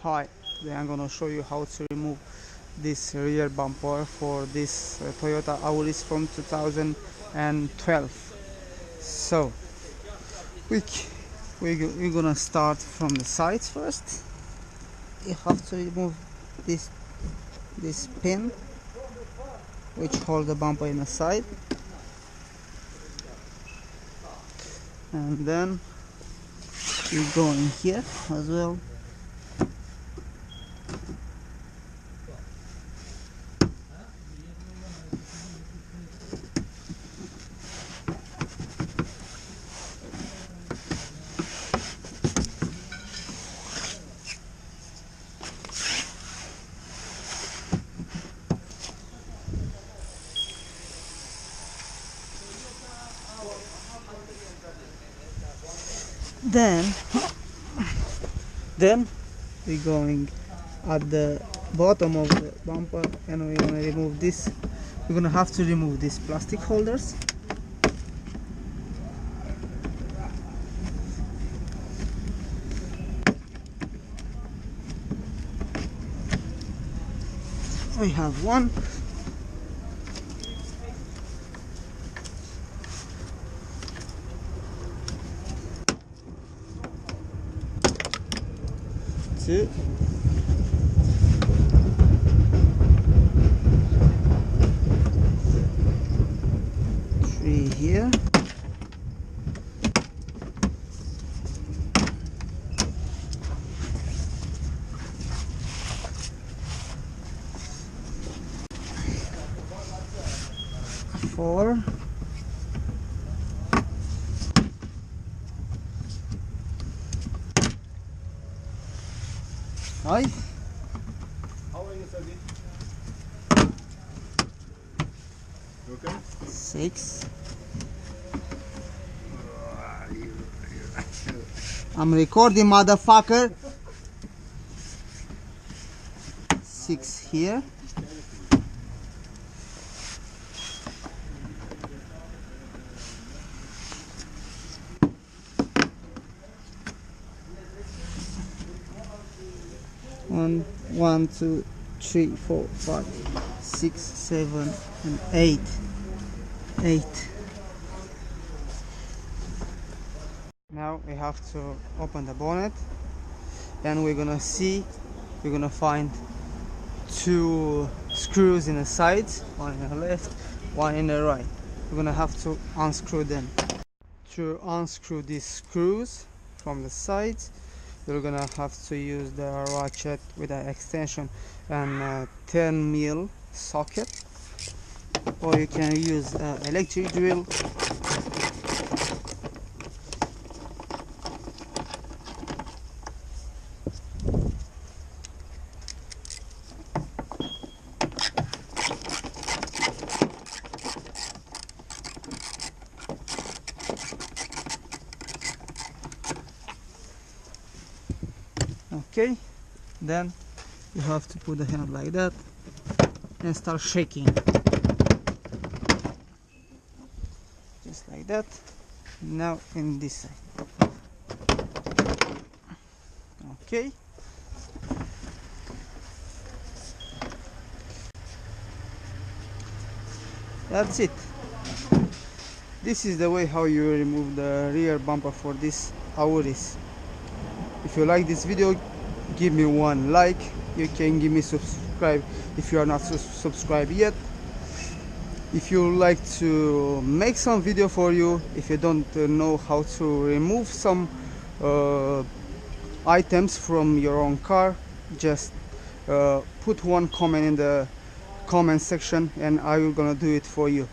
Hi, today I'm gonna show you how to remove this rear bumper for this Toyota Auris from 2012. So we're gonna start from the sides first. You have to remove this pin which holds the bumper in the side, and then we go in here as well. Then we're going at the bottom of the bumper, and we're gonna remove this. We're gonna have to remove these plastic holders. We have one. Two. Three here. Four. Five. Okay. 6. I'm recording, motherfucker. 6 here. One, 2, 3, 4, 5, 6, 7, and 8. 8. Now we have to open the bonnet, and we're gonna find 2 screws in the sides, one in the left, one in the right. We're gonna have to unscrew them. To unscrew these screws from the sides, you're gonna have to use the ratchet with an extension and a 10mm socket, or you can use an electric drill. Okay, then you have to put the hand like that and start shaking, just like that. Now in this side. Okay, that's it. This is the way how you remove the rear bumper for this Auris. If you like this video, give me one like. You can give me subscribe if you are not subscribed yet. If you like to make some video for you, if you don't know how to remove some items from your own car, just put one comment in the comment section, and I will gonna do it for you.